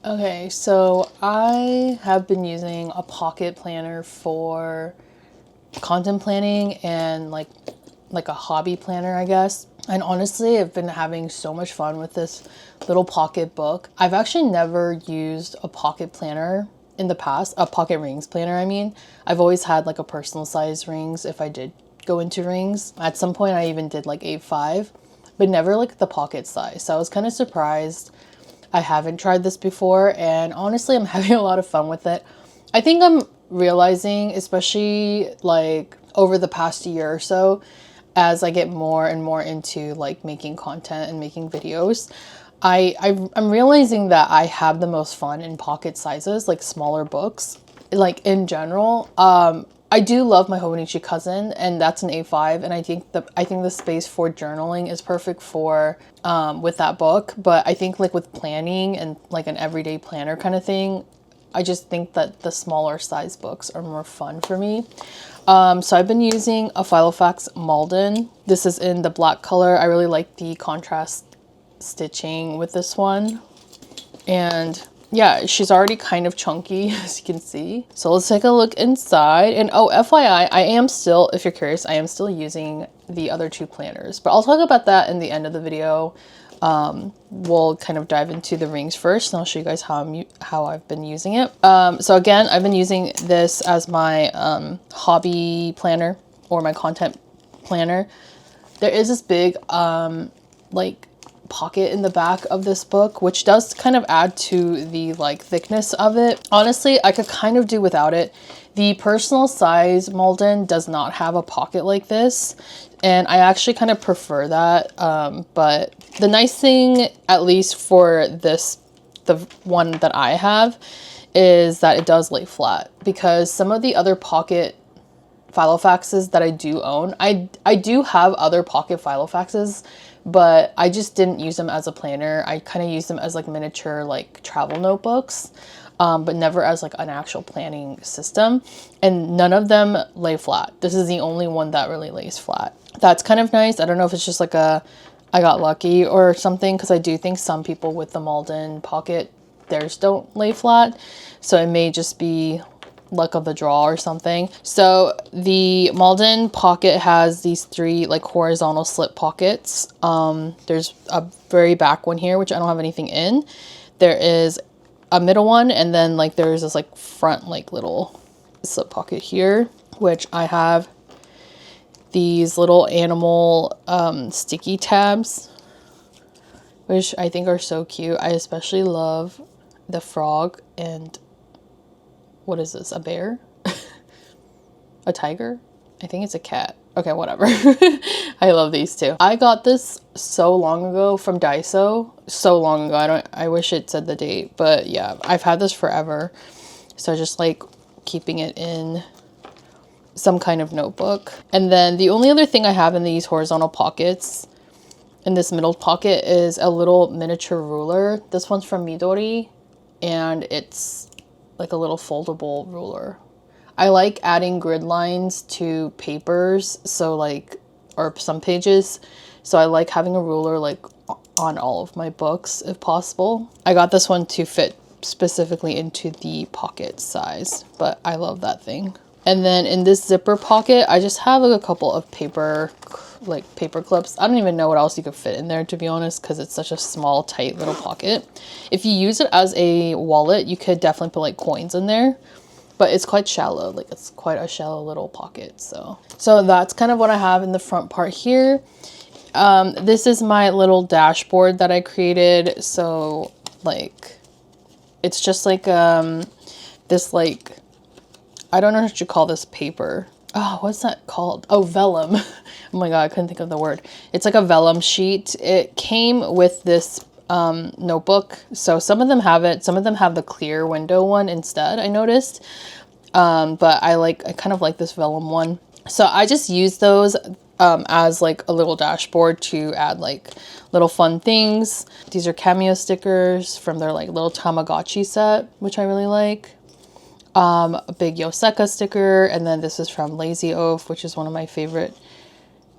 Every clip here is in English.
Okay, so I have been using a pocket planner for content planning and like a hobby planner, I guess. And honestly, I've been having so much fun with this little pocket book. I've actually never used a pocket planner in the past, a pocket rings planner, I mean. I've always had like a personal size rings if I did go into rings. At some point I even did like 8.5, but never like the pocket size. So I was kind of surprised. I haven't tried this before, and honestly, I'm having a lot of fun with it. I think I'm realizing, especially like over the past year or so, as I get more and more into like making content and making videos, I'm realizing that I have the most fun in pocket sizes, like smaller books, like in general. I do love my Hobonichi cousin, and that's an A5, and I think the space for journaling is perfect for with that book. But I think like with planning and like an everyday planner kind of thing, I just think that the smaller size books are more fun for me. So I've been using a filofax malden. This is in the black color. I really like the contrast stitching with this one. And yeah, she's already kind of chunky, as you can see. So let's take a look inside. And oh, FYI, I am still, if you're curious, I am still using the other two planners, but I'll talk about that in the end of the video. We'll kind of dive into the rings first, and I'll show you guys how I've been using it. So again, I've been using this as my hobby planner or my content planner. There is this big like pocket in the back of this book, which does kind of add to the like thickness of it. Honestly, I could kind of do without it. The personal size Malden does not have a pocket like this, and I actually kind of prefer that. But the nice thing, at least for this, the one that I have, is that it does lay flat, because some of the other pocket filofaxes that I do own, I do have other pocket filofaxes, but I just didn't use them as a planner. I kind of use them as like miniature like travel notebooks, but never as like an actual planning system. And none of them lay flat. This is the only one that really lays flat. That's kind of nice. I don't know if it's just like I got lucky or something, because I do think some people with the Malden pocket, theirs don't lay flat. So it may just be luck of the draw or something. So the Malden pocket has these three like horizontal slip pockets. There's a very back one here, which I don't have anything in. There is a middle one, and then like there's this like front like little slip pocket here, which I have these little animal sticky tabs, which I think are so cute. I especially love the frog and what is this? A bear? A tiger? I think it's a cat. Okay, whatever. I love these two. I got this so long ago from Daiso. So long ago. I wish it said the date, but yeah, I've had this forever. So I just like keeping it in some kind of notebook. And then the only other thing I have in these horizontal pockets, in this middle pocket, is a little miniature ruler. This one's from Midori, and it's like a little foldable ruler. I like adding grid lines to papers, so like, or some pages. So I like having a ruler like on all of my books if possible. I got this one to fit specifically into the pocket size, but I love that thing. And then in this zipper pocket, I just have like a couple of paper clips. I don't even know what else you could fit in there, to be honest, because it's such a small, tight little pocket. If you use it as a wallet, you could definitely put like coins in there, but it's quite shallow. Like it's quite a shallow little pocket. So that's kind of what I have in the front part here. This is my little dashboard that I created. So like, it's just like this like, I don't know what you call this paper. Oh, what's that called? Oh, vellum. Oh my God, I couldn't think of the word. It's like a vellum sheet. It came with this notebook. So some of them have it. Some of them have the clear window one instead, I noticed. But I kind of like this vellum one. So I just use those as like a little dashboard to add like little fun things. These are cameo stickers from their like little Tamagotchi set, which I really like. A big Yoseka sticker, and then this is from Lazy Oaf, which is one of my favorite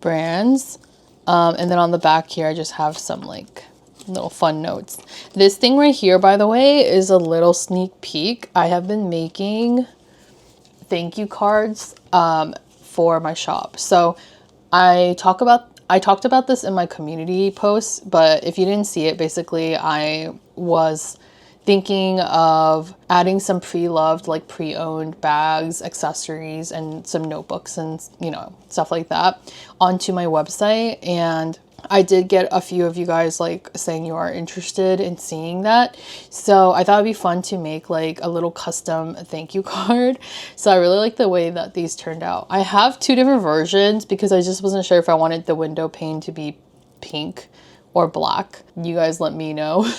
brands. And then on the back here, I just have some like little fun notes. This thing right here, by the way, is a little sneak peek. I have been making thank you cards for my shop. So I talked about this in my community post, but if you didn't see it, basically I was thinking of adding some pre-loved, like pre-owned bags, accessories, and some notebooks and, you know, stuff like that onto my website. And I did get a few of you guys like saying you are interested in seeing that. So I thought it'd be fun to make like a little custom thank you card. So I really like the way that these turned out. I have 2 different versions because I just wasn't sure if I wanted the window pane to be pink or black. You guys let me know.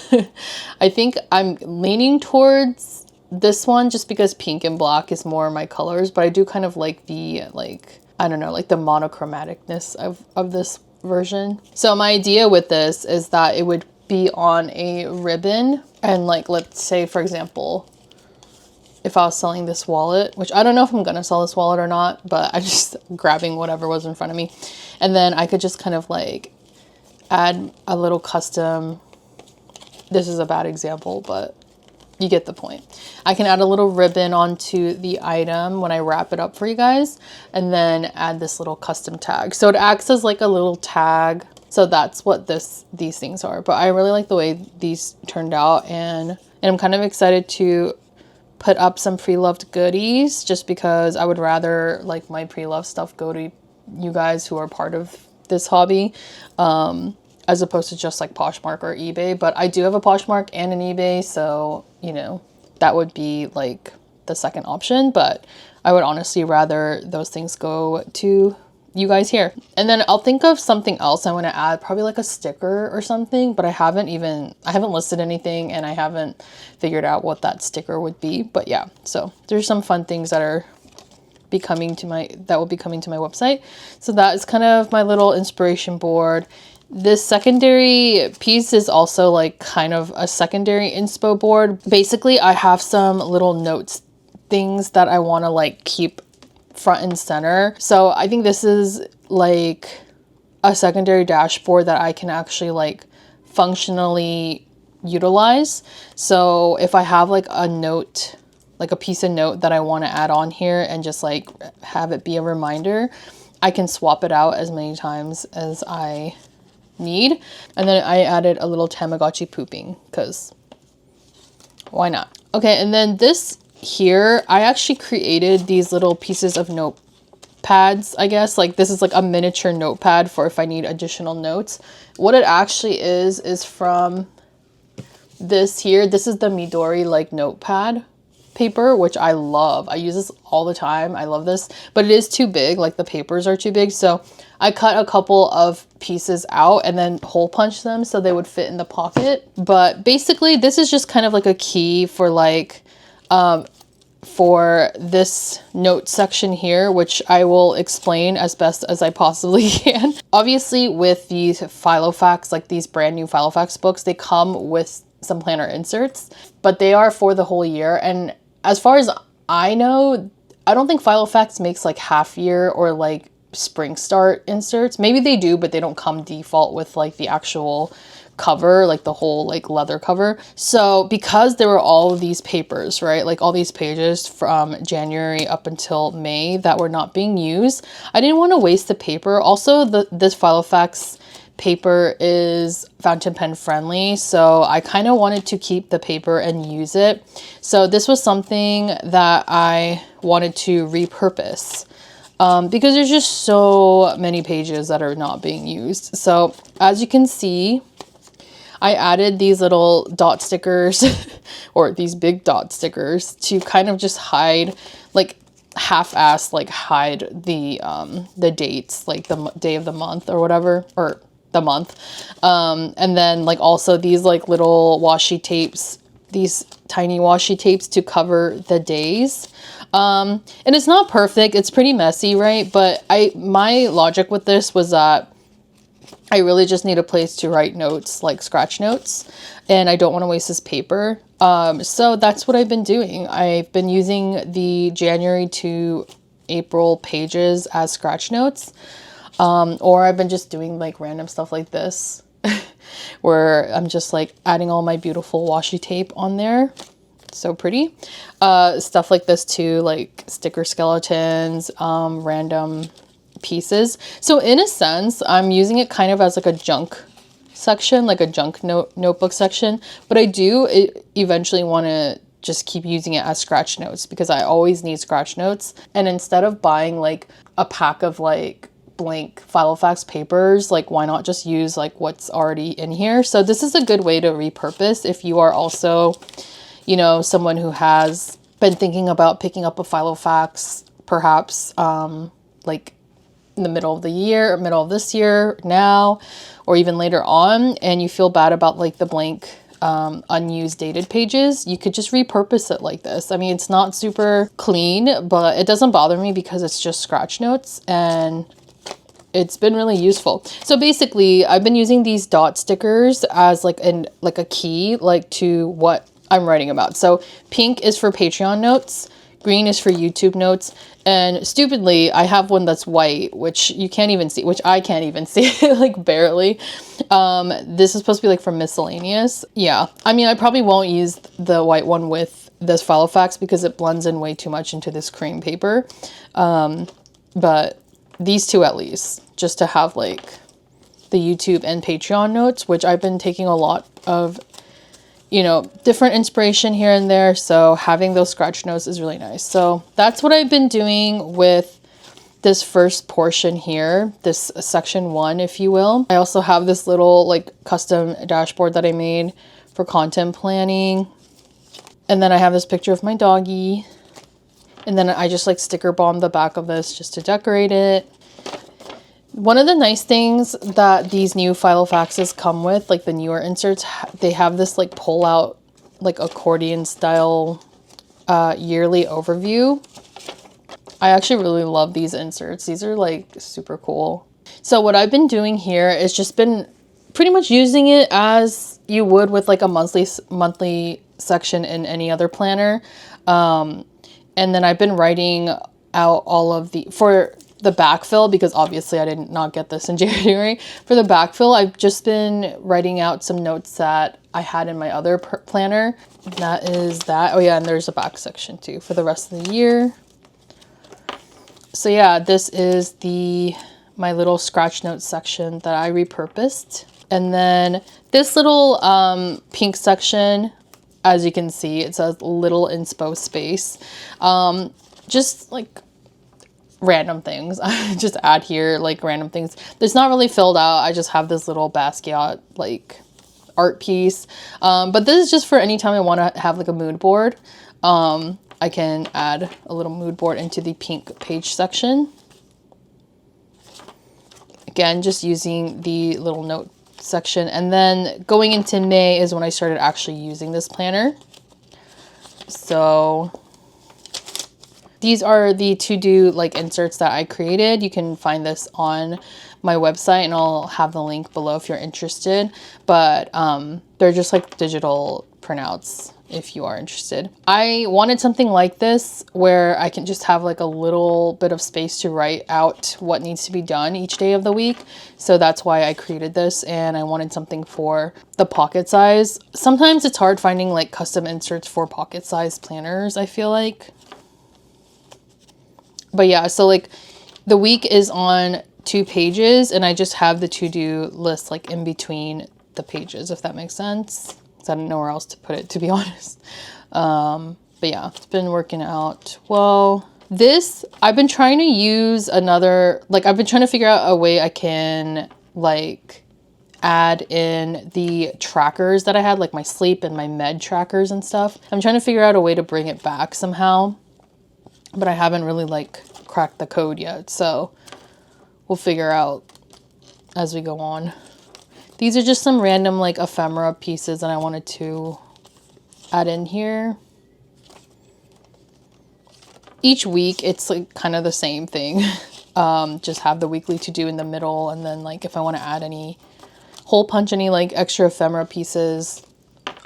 I think I'm leaning towards this one just because pink and black is more my colors, but I do kind of like the, like, I don't know, like the monochromaticness of this version. So my idea with this is that it would be on a ribbon, and like, let's say for example, if I was selling this wallet, which I don't know if I'm gonna sell this wallet or not, but I just grabbing whatever was in front of me, and then I could just kind of like add a little custom, this is a bad example, but you get the point. I can add a little ribbon onto the item when I wrap it up for you guys, and then add this little custom tag. So it acts as like a little tag. So that's what these things are. But I really like the way these turned out, and I'm kind of excited to put up some pre-loved goodies just because I would rather like my pre-loved stuff go to you guys who are part of this hobby, as opposed to just like Poshmark or eBay. But I do have a Poshmark and an eBay, so you know, that would be like the second option, but I would honestly rather those things go to you guys here. And then I'll think of something else I want to add, probably like a sticker or something, but I haven't listed anything, and I haven't figured out what that sticker would be. But yeah, so there's some fun things that will be coming to my website. So that is kind of my little inspiration board. This secondary piece is also like kind of a secondary inspo board. Basically, I have some little notes things that I want to like keep front and center. So I think this is like a secondary dashboard that I can actually like functionally utilize. So if I have like a note, like a piece of note that I want to add on here and just like have it be a reminder, I can swap it out as many times as I need. And then I added a little Tamagotchi pooping because why not? Okay, and then this here, I actually created these little pieces of notepads, I guess. Like this is like a miniature notepad for if I need additional notes. What it actually is from this here. This is the Midori like notepad paper, which I love. I use this all the time. I love this, but it is too big. Like the papers are too big. So I cut a couple of pieces out and then hole punch them so they would fit in the pocket. But basically this is just kind of like a key for like, for this note section here, which I will explain as best as I possibly can. Obviously with these filofax, like these brand new filofax books, they come with some planner inserts, but they are for the whole year. And as far as I know, I don't think filofax makes like half year or like spring start inserts. Maybe they do, but they don't come default with like the actual cover, like the whole like leather cover. So because there were all of these papers, right, like all these pages from January up until May that were not being used, I didn't want to waste the paper. Also, this filofax paper is fountain pen friendly, so I kind of wanted to keep the paper and use it. So this was something that I wanted to repurpose because there's just so many pages that are not being used. So as you can see, I added these little dot stickers or these big dot stickers to kind of just hide, like half-ass, like hide the dates, like the day of the month or whatever, or the month. And then like also these like little washi tapes, these tiny washi tapes to cover the days. And it's not perfect. It's pretty messy, right? But my logic with this was that I really just need a place to write notes, like scratch notes, and I don't want to waste this paper. So that's what I've been doing. I've been using the January to April pages as scratch notes, or I've been just doing like random stuff like this. where I'm just like adding all my beautiful washi tape on there. So pretty. Stuff like this too, like sticker skeletons, random pieces. So in a sense, I'm using it kind of as like a junk section, like a junk notebook section, but I do eventually want to just keep using it as scratch notes because I always need scratch notes. And instead of buying like a pack of like blank filofax papers, like why not just use like what's already in here? So this is a good way to repurpose if you are also, you know, someone who has been thinking about picking up a filofax, perhaps like in the middle of the year, or middle of this year now, or even later on, and you feel bad about like the blank unused dated pages, you could just repurpose it like this. I mean, it's not super clean, but it doesn't bother me because it's just scratch notes and it's been really useful. So basically, I've been using these dot stickers as like a key like to what I'm writing about. So pink is for Patreon notes, green is for YouTube notes, and stupidly, I have one that's white, which you can't even see, which I can't even see, like barely. This is supposed to be like for miscellaneous. Yeah, I mean, I probably won't use the white one with this filofax because it blends in way too much into this cream paper. But these two at least, just to have like the YouTube and Patreon notes, which I've been taking a lot of, you know, different inspiration here and there. So having those scratch notes is really nice. So that's what I've been doing with this first portion here, this section 1, if you will. I also have this little like custom dashboard that I made for content planning. And then I have this picture of my doggy. And then I just like sticker bomb the back of this just to decorate it. One of the nice things that these new filofaxes come with, like the newer inserts, they have this like pull out, like accordion style yearly overview. I actually really love these inserts. These are like super cool. So what I've been doing here is just been pretty much using it as you would with like a monthly section in any other planner. And then I've been writing out all of for the backfill, because obviously I did not get this in January. For the backfill, I've just been writing out some notes that I had in my other planner. That is that. Oh yeah, and there's a back section too for the rest of the year. So yeah, this is my little scratch notes section that I repurposed. And then this little pink section, as you can see, it says little inspo space. Just like random things. I just add here like random things. It's not really filled out. I just have this little Basquiat like art piece. But this is just for any time I want to have like a mood board. I can add a little mood board into the pink page section. Again, just using the little note section. And then going into May is when I started actually using this planner. So these are the to-do like inserts that I created. You can find this on my website and I'll have the link below if you're interested. But they're just like digital printouts if you are interested. I wanted something like this where I can just have like a little bit of space to write out what needs to be done each day of the week. So that's why I created this, and I wanted something for the pocket size. Sometimes it's hard finding like custom inserts for pocket size planners, I feel like. But yeah, so like the week is on 2 pages and I just have the to-do list like in between the pages, if that makes sense. Because I don't know where else to put it, to be honest. But yeah, it's been working out well. This, I've been trying to use another, like I've been trying to figure out a way I can like add in the trackers that I had, like my sleep and my med trackers and stuff. I'm trying to figure out a way to bring it back somehow. But I haven't really like cracked the code yet, so we'll figure out as we go on. These are just some random like ephemera pieces that I wanted to add in here. Each week it's like kind of the same thing. Just have the weekly to do in the middle, and then like if I want to add any hole punch, any like extra ephemera pieces,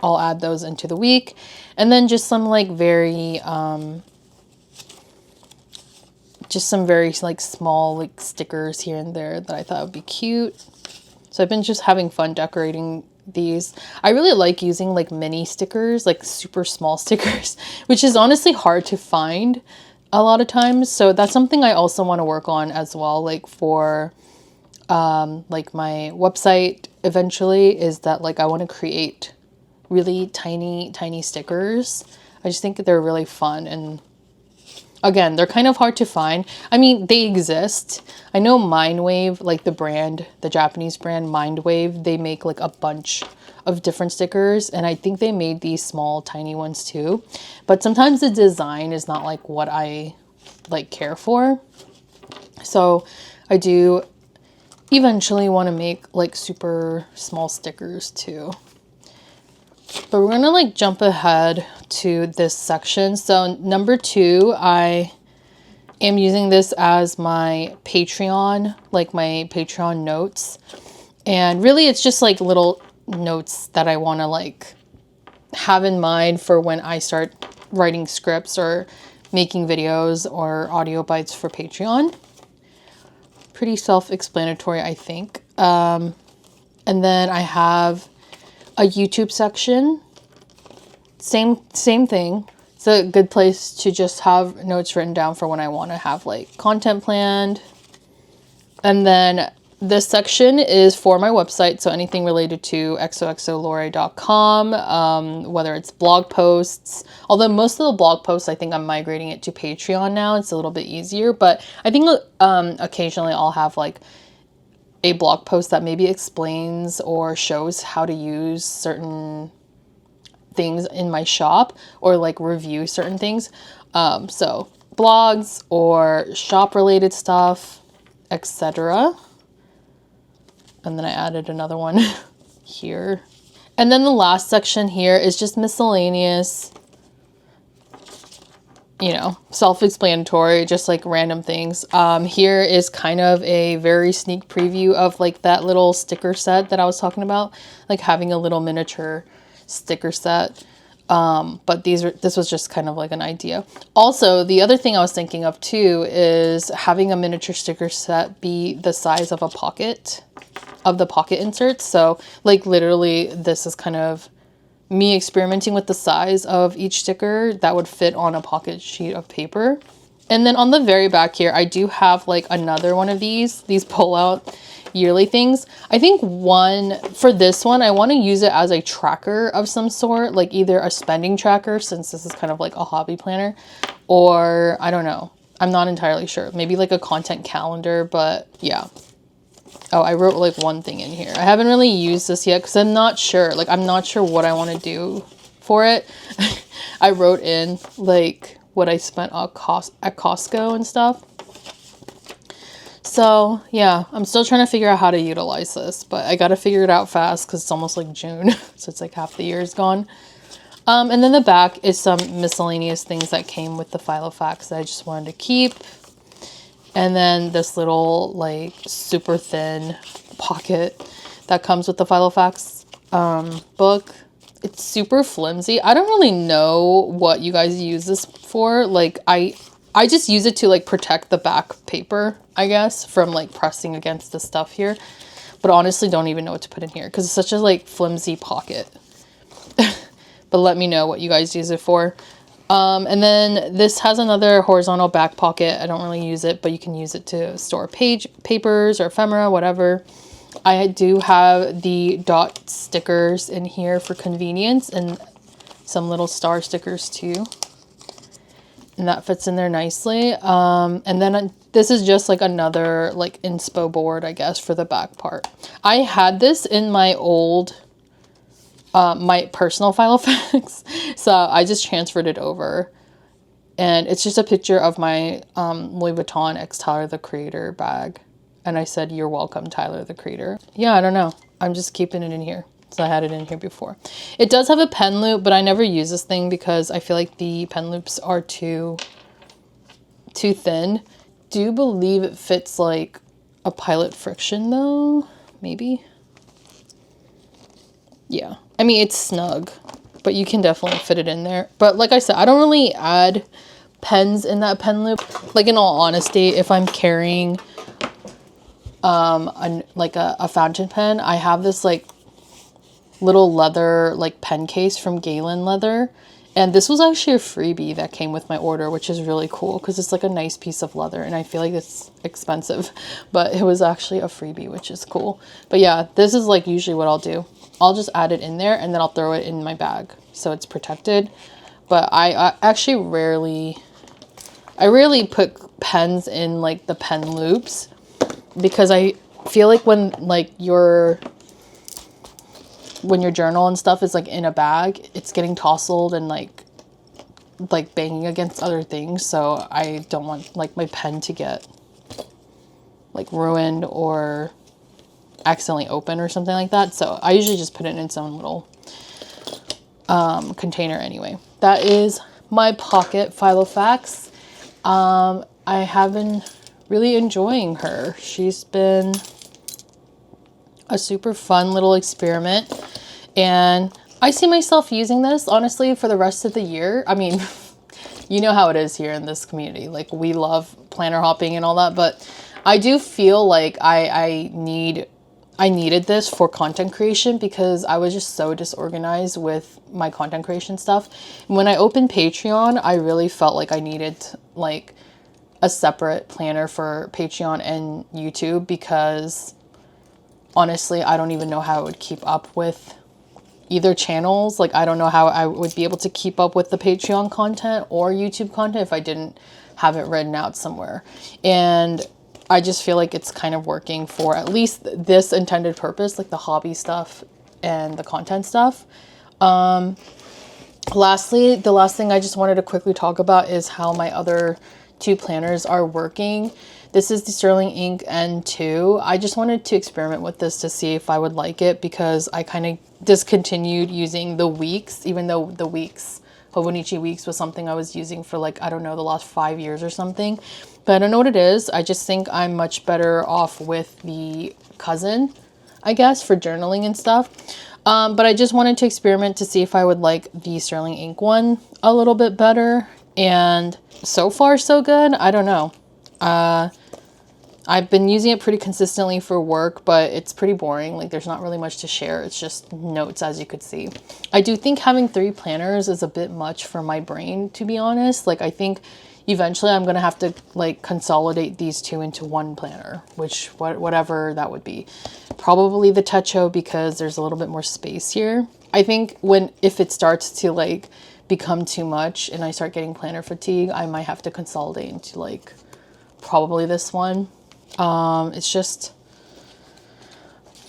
I'll add those into the week. And then just some like very just some very like small like stickers here and there that I thought would be cute. So I've been just having fun decorating these. I really like using like mini stickers, like super small stickers, which is honestly hard to find a lot of times. So that's something I also want to work on as well, like for like my website eventually, is that like I want to create really tiny stickers. I just think they're really fun, and again, they're kind of hard to find. I mean, they exist. I know Mindwave, like the brand, the Japanese brand Mindwave, they make like a bunch of different stickers, and I think they made these small tiny ones too. But sometimes the design is not like what I like care for. So I do eventually want to make like super small stickers too. But we're gonna like jump ahead to this section. So number 2, I am using this as my Patreon, like my Patreon notes. And really it's just like little notes that I want to like have in mind for when I start writing scripts or making videos or audio bites for Patreon. Pretty self-explanatory, I think. And then I have a YouTube section. Same thing. It's a good place to just have notes written down for when I want to have like content planned. And then this section is for my website, so anything related to xoxolore.com, whether it's blog posts, although most of the blog posts, I think I'm migrating it to Patreon now. It's a little bit easier, but I think occasionally I'll have like a blog post that maybe explains or shows how to use certain things in my shop, or like review certain things. So blogs or shop related stuff, etc. And then I added another one here. And then the last section here is just miscellaneous, you know, self-explanatory, just like random things. Here is kind of a very sneak preview of like that little sticker set that I was talking about, like having a little miniature sticker set. But this was just kind of like an idea. Also, the other thing I was thinking of too is having a miniature sticker set be the size of a pocket, of the pocket inserts. So like literally this is kind of me experimenting with the size of each sticker that would fit on a pocket sheet of paper. And then on the very back here, I do have like another one of these pull out yearly things. I think for this one, I want to use it as a tracker of some sort, like either a spending tracker, since this is kind of like a hobby planner, or I don't know. I'm not entirely sure. Maybe like a content calendar, but yeah. Oh, I wrote like one thing in here. I haven't really used this yet because I'm not sure. Like, I'm not sure what I want to do for it. I wrote in like what I spent at Costco and stuff. So yeah, I'm still trying to figure out how to utilize this, but I got to figure it out fast because it's almost like June. So it's like half the year is gone. And then the back is some miscellaneous things that came with the filofax that I just wanted to keep. And then this little like super thin pocket that comes with the filofax book. It's super flimsy. I don't really know what you guys use this for. Like I just use it to like protect the back paper, I guess, from like pressing against the stuff here. But honestly, don't even know what to put in here because it's such a like flimsy pocket. But let me know what you guys use it for. And then this has another horizontal back pocket. I don't really use it, but you can use it to store papers or ephemera, whatever. I do have the dot stickers in here for convenience and some little star stickers too. And that fits in there nicely. And then this is just like another like inspo board, I guess, for the back part. I had this in my old my personal filofax, so I just transferred it over, and it's just a picture of my Louis Vuitton x Tyler the Creator bag, and I said, "You're welcome, Tyler the Creator." Yeah, I don't know, I'm just keeping it in here, so I had it in here before. It does have a pen loop, but I never use this thing because I feel like the pen loops are too thin. Do believe it fits like a Pilot Friction though, maybe. Yeah, I mean, it's snug, but you can definitely fit it in there. But like I said, I don't really add pens in that pen loop. Like in all honesty, if I'm carrying like a fountain pen. I have this like little leather like pen case from Galen Leather, and this was actually a freebie that came with my order, which is really cool because it's like a nice piece of leather, and I feel like it's expensive, but it was actually a freebie, which is cool. But yeah, this is like usually what I'll do. I'll just add it in there and then I'll throw it in my bag so it's protected. But I actually rarely put pens in like the pen loops, because I feel like when your journal and stuff is like in a bag, it's getting tousled and like banging against other things. So I don't want like my pen to get like ruined or accidentally open or something like that. So I usually just put it in its own little container anyway. That is my pocket filofax. I have been really enjoying her. She's been a super fun little experiment, and I see myself using this honestly for the rest of the year. I mean, you know how it is here in this community. Like, we love planner hopping and all that, but I do feel like I needed this for content creation because I was just so disorganized with my content creation stuff. When I opened Patreon, I really felt like I needed like a separate planner for Patreon and YouTube, because honestly, I don't even know how I would keep up with either channels. Like, I don't know how I would be able to keep up with the Patreon content or YouTube content if I didn't have it written out somewhere. And I just feel like it's kind of working for at least this intended purpose, like the hobby stuff and the content stuff. Lastly, the last thing I just wanted to quickly talk about is how my other two planners are working. This is the Sterling Ink N2. I just wanted to experiment with this to see if I would like it, because I kind of discontinued using the Weeks, even though the Weeks, Hobonichi Weeks, was something I was using for like, I don't know, the last 5 years or something. But I don't know what it is. I just think I'm much better off with the Cousin, I guess, for journaling and stuff. But I just wanted to experiment to see if I would like the Sterling Ink one a little bit better. And so far, so good. I don't know. I've been using it pretty consistently for work, but it's pretty boring. Like, there's not really much to share. It's just notes, as you could see. I do think having 3 planners is a bit much for my brain, to be honest. Like, I think eventually I'm going to have to like consolidate these 2 into one planner, which whatever that would be. Probably the techo, because there's a little bit more space here. I think if it starts to like become too much and I start getting planner fatigue, I might have to consolidate into like probably this one. It's just,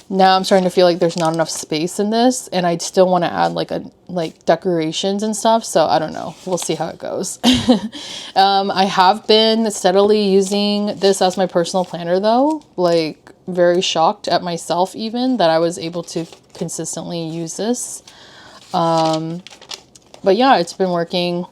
now I'm starting to feel like there's not enough space in this, and I still want to add like decorations and stuff. So I don't know. We'll see how it goes. I have been steadily using this as my personal planner though. Like, very shocked at myself even that I was able to consistently use this. But yeah, it's been working.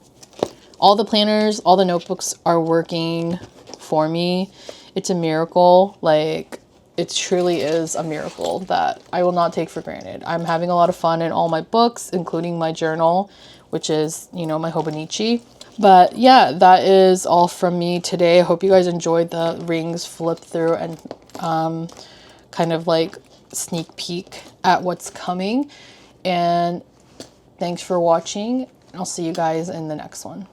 All the planners, all the notebooks are working for me. It's a miracle. Like, it truly is a miracle that I will not take for granted. I'm having a lot of fun in all my books, including my journal, which is, you know, my hobonichi. But yeah, that is all from me today. I hope you guys enjoyed the rings flip through and kind of like sneak peek at what's coming. And thanks for watching. I'll see you guys in the next one.